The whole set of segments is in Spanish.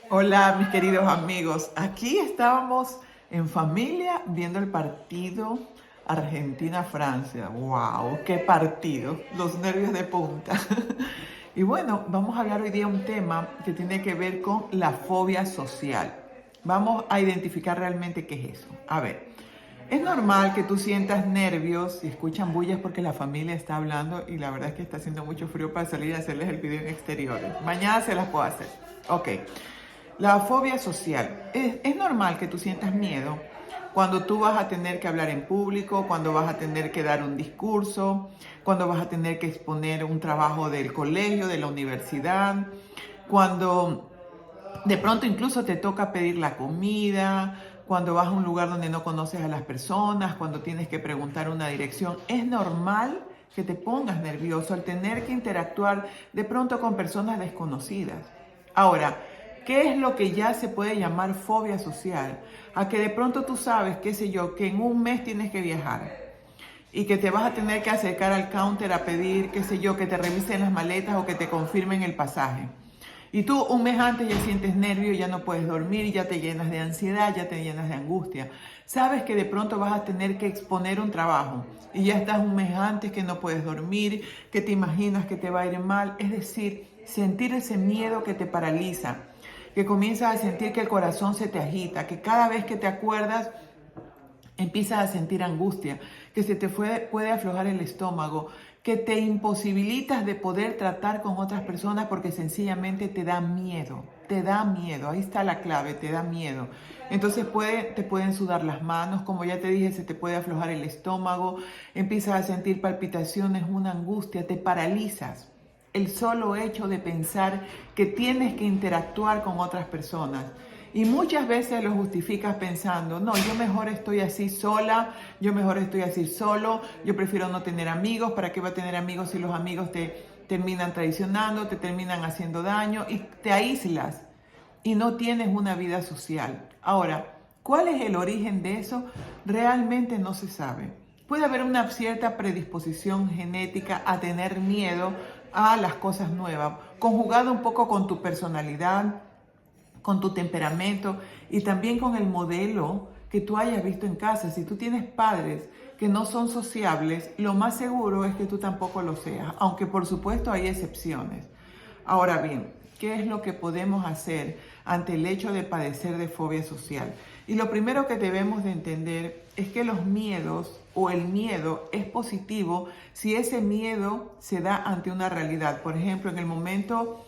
Hola, mis queridos amigos. Aquí estábamos en familia viendo el partido Argentina-Francia. ¡Wow! ¡Qué partido! Los nervios de punta. Y bueno, vamos a hablar hoy día un tema que tiene que ver con la fobia social. Vamos a identificar realmente qué es eso. A ver, es normal que tú sientas nervios y escuchan bullas porque la familia está hablando y la verdad es que está haciendo mucho frío para salir a hacerles el video en exteriores. Mañana se las puedo hacer. Ok. La fobia social. Es normal que tú sientas miedo cuando tú vas a tener que hablar en público, cuando vas a tener que dar un discurso, cuando vas a tener que exponer un trabajo del colegio, de la universidad, cuando de pronto incluso te toca pedir la comida, cuando vas a un lugar donde no conoces a las personas, cuando tienes que preguntar una dirección. Es normal que te pongas nervioso al tener que interactuar de pronto con personas desconocidas. Ahora, ¿qué es lo que ya se puede llamar fobia social? A que de pronto tú sabes, qué sé yo, que en un mes tienes que viajar y que te vas a tener que acercar al counter a pedir, qué sé yo, que te revisen las maletas o que te confirmen el pasaje. Y tú un mes antes ya sientes nervio, ya no puedes dormir, ya te llenas de ansiedad, ya te llenas de angustia. Sabes que de pronto vas a tener que exponer un trabajo y ya estás un mes antes que no puedes dormir, que te imaginas que te va a ir mal. Es decir, sentir ese miedo que te paraliza, que comienzas a sentir que el corazón se te agita, que cada vez que te acuerdas empiezas a sentir angustia, que se te puede aflojar el estómago, que te imposibilitas de poder tratar con otras personas porque sencillamente te da miedo, ahí está la clave, te da miedo. Entonces te pueden sudar las manos, como ya te dije, se te puede aflojar el estómago, empiezas a sentir palpitaciones, una angustia, te paralizas. El solo hecho de pensar que tienes que interactuar con otras personas. Y muchas veces lo justificas pensando, no, yo mejor estoy así sola, yo mejor estoy así solo, yo prefiero no tener amigos, ¿para qué va a tener amigos si los amigos te terminan traicionando, te terminan haciendo daño y te aíslas y no tienes una vida social? Ahora, ¿cuál es el origen de eso? Realmente no se sabe. Puede haber una cierta predisposición genética a tener miedo a las cosas nuevas, conjugado un poco con tu personalidad, con tu temperamento y también con el modelo que tú hayas visto en casa. Si tú tienes padres que no son sociables, lo más seguro es que tú tampoco lo seas, aunque por supuesto hay excepciones. Ahora bien, ¿qué es lo que podemos hacer ante el hecho de padecer de fobia social? Y lo primero que debemos de entender es que los miedos o el miedo es positivo si ese miedo se da ante una realidad. Por ejemplo, en el momento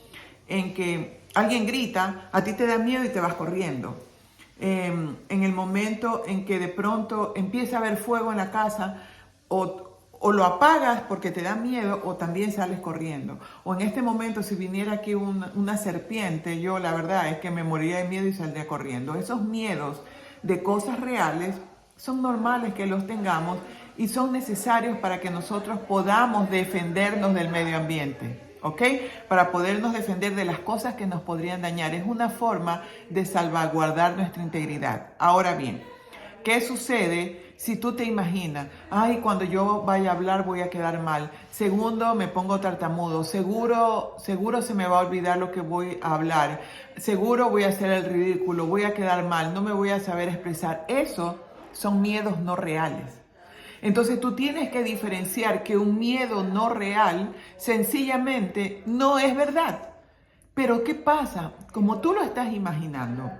en que alguien grita, a ti te da miedo y te vas corriendo. En el momento en que de pronto empieza a haber fuego en la casa, o lo apagas porque te da miedo o también sales corriendo. O en este momento si viniera aquí una serpiente, yo la verdad es que me moriría de miedo y saldría corriendo. Esos miedos de cosas reales son normales que los tengamos y son necesarios para que nosotros podamos defendernos del medio ambiente. ¿Ok? Para podernos defender de las cosas que nos podrían dañar. Es una forma de salvaguardar nuestra integridad. Ahora bien, ¿qué sucede si tú te imaginas, ay, cuando yo vaya a hablar voy a quedar mal? Segundo, me pongo tartamudo. Seguro se me va a olvidar lo que voy a hablar. Seguro voy a hacer el ridículo, voy a quedar mal, no me voy a saber expresar. Eso son miedos no reales. Entonces tú tienes que diferenciar que un miedo no real sencillamente no es verdad. Pero ¿qué pasa? Como tú lo estás imaginando,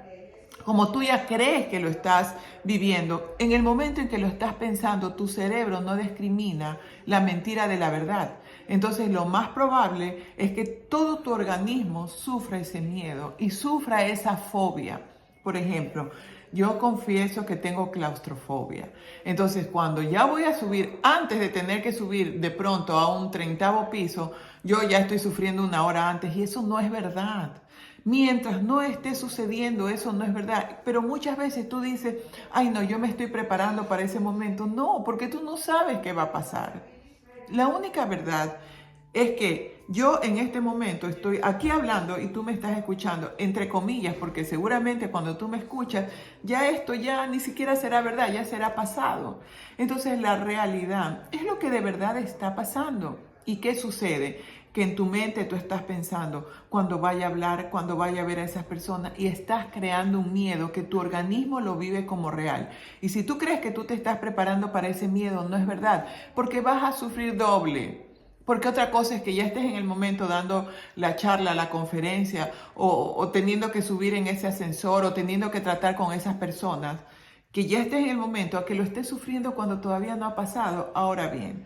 como tú ya crees que lo estás viviendo, en el momento en que lo estás pensando, tu cerebro no discrimina la mentira de la verdad. Entonces lo más probable es que todo tu organismo sufra ese miedo y sufra esa fobia. Por ejemplo, yo confieso que tengo claustrofobia. Entonces, cuando ya voy a subir, antes de tener que subir de pronto a un 30º piso, yo ya estoy sufriendo una hora antes y eso no es verdad. Mientras no esté sucediendo, eso no es verdad. Pero muchas veces tú dices, ay no, yo me estoy preparando para ese momento. No, porque tú no sabes qué va a pasar. La única verdad es que yo en este momento estoy aquí hablando y tú me estás escuchando, entre comillas, porque seguramente cuando tú me escuchas, ya esto ya ni siquiera será verdad, ya será pasado. Entonces la realidad es lo que de verdad está pasando. ¿Y qué sucede? que en tu mente tú estás pensando cuando vaya a hablar, cuando vaya a ver a esas personas, y estás creando un miedo que tu organismo lo vive como real. Y si tú crees que tú te estás preparando para ese miedo, no es verdad, porque vas a sufrir doble. Porque otra cosa es que ya estés en el momento dando la charla, la conferencia, o teniendo que subir en ese ascensor, o teniendo que tratar con esas personas, que ya estés en el momento a que lo estés sufriendo cuando todavía no ha pasado. Ahora bien,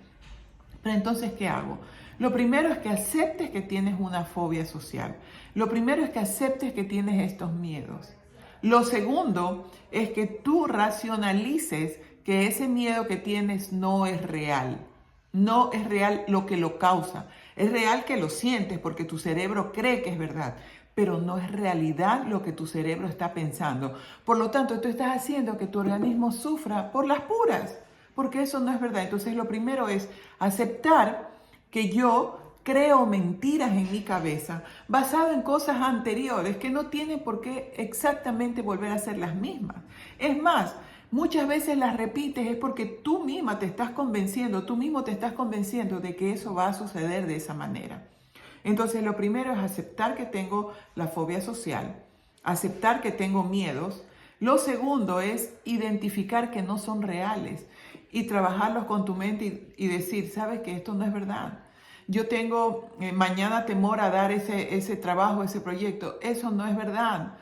pero entonces, ¿qué hago? Lo primero es que aceptes que tienes una fobia social. Lo primero es que aceptes que tienes estos miedos. Lo segundo es que tú racionalices que ese miedo que tienes no es real. No es real lo que lo causa. Es real que lo sientes porque tu cerebro cree que es verdad, pero no es realidad lo que tu cerebro está pensando. Por lo tanto, tú estás haciendo que tu organismo sufra por las puras, porque eso no es verdad. Entonces, lo primero es aceptar que yo creo mentiras en mi cabeza basado en cosas anteriores que no tienen por qué exactamente volver a ser las mismas. Es más, muchas veces las repites es porque tú misma te estás convenciendo, tú mismo te estás convenciendo de que eso va a suceder de esa manera. Entonces, lo primero es aceptar que tengo la fobia social, aceptar que tengo miedos. Lo segundo es identificar que no son reales y trabajarlos con tu mente y decir, sabes que esto no es verdad. Yo tengo mañana temor a dar ese trabajo, ese proyecto. Eso no es verdad.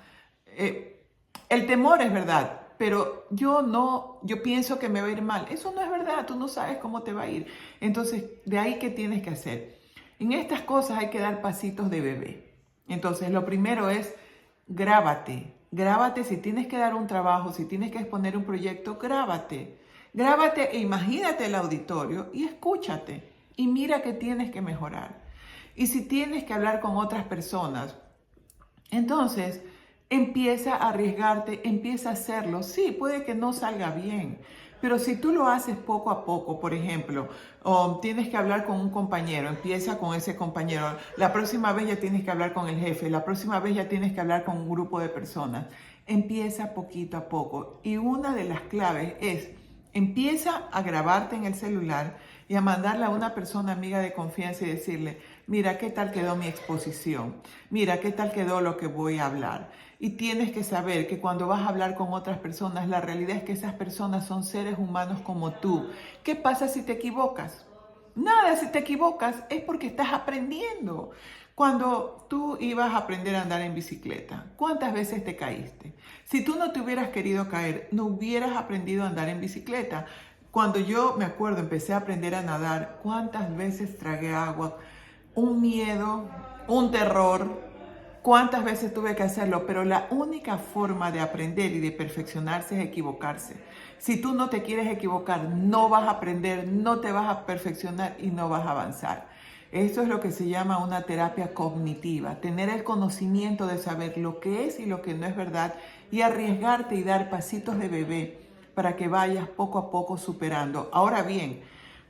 El temor es verdad, pero yo pienso que me va a ir mal. Eso no es verdad, tú no sabes cómo te va a ir. Entonces, de ahí, ¿qué tienes que hacer? En estas cosas hay que dar pasitos de bebé. Entonces, lo primero es grábate. Grábate si tienes que dar un trabajo, si tienes que exponer un proyecto, grábate. Grábate e imagínate el auditorio y escúchate y mira qué tienes que mejorar. Y si tienes que hablar con otras personas, entonces empieza a arriesgarte, empieza a hacerlo. Sí, puede que no salga bien, pero si tú lo haces poco a poco, por ejemplo, tienes que hablar con un compañero, empieza con ese compañero. La próxima vez ya tienes que hablar con el jefe, la próxima vez ya tienes que hablar con un grupo de personas. Empieza poquito a poco. Y una de las claves es, empieza a grabarte en el celular y a mandarle a una persona amiga de confianza y decirle, mira qué tal quedó mi exposición, mira qué tal quedó lo que voy a hablar. Y tienes que saber que cuando vas a hablar con otras personas, la realidad es que esas personas son seres humanos como tú. ¿Qué pasa si te equivocas? Nada, si te equivocas es porque estás aprendiendo. Cuando tú ibas a aprender a andar en bicicleta, ¿cuántas veces te caíste? Si tú no te hubieras querido caer, no hubieras aprendido a andar en bicicleta. Cuando yo me acuerdo, empecé a aprender a nadar, ¿cuántas veces tragué agua? Un miedo, un terror. ¿Cuántas veces tuve que hacerlo? Pero la única forma de aprender y de perfeccionarse es equivocarse. Si tú no te quieres equivocar, no vas a aprender, no te vas a perfeccionar y no vas a avanzar. Esto es lo que se llama una terapia cognitiva, tener el conocimiento de saber lo que es y lo que no es verdad y arriesgarte y dar pasitos de bebé para que vayas poco a poco superando. Ahora bien,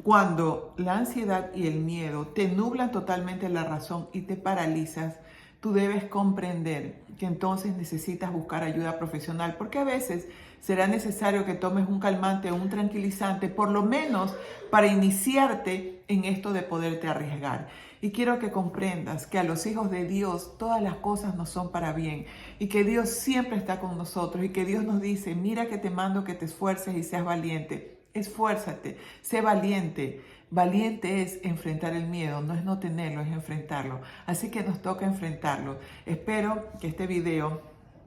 cuando la ansiedad y el miedo te nublan totalmente la razón y te paralizas, tú debes comprender que entonces necesitas buscar ayuda profesional, porque a veces será necesario que tomes un calmante o un tranquilizante, por lo menos para iniciarte en esto de poderte arriesgar. Y quiero que comprendas que a los hijos de Dios todas las cosas nos son para bien y que Dios siempre está con nosotros y que Dios nos dice, mira que te mando que te esfuerces y seas valiente. Esfuérzate, sé valiente. Valiente es enfrentar el miedo, no es no tenerlo, es enfrentarlo. Así que nos toca enfrentarlo. Espero que este video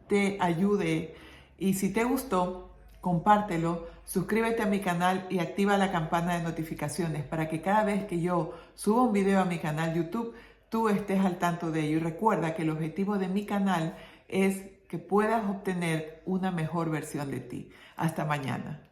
te ayude y si te gustó, compártelo, suscríbete a mi canal y activa la campana de notificaciones para que cada vez que yo suba un video a mi canal YouTube, tú estés al tanto de ello. Y recuerda que el objetivo de mi canal es que puedas obtener una mejor versión de ti. Hasta mañana.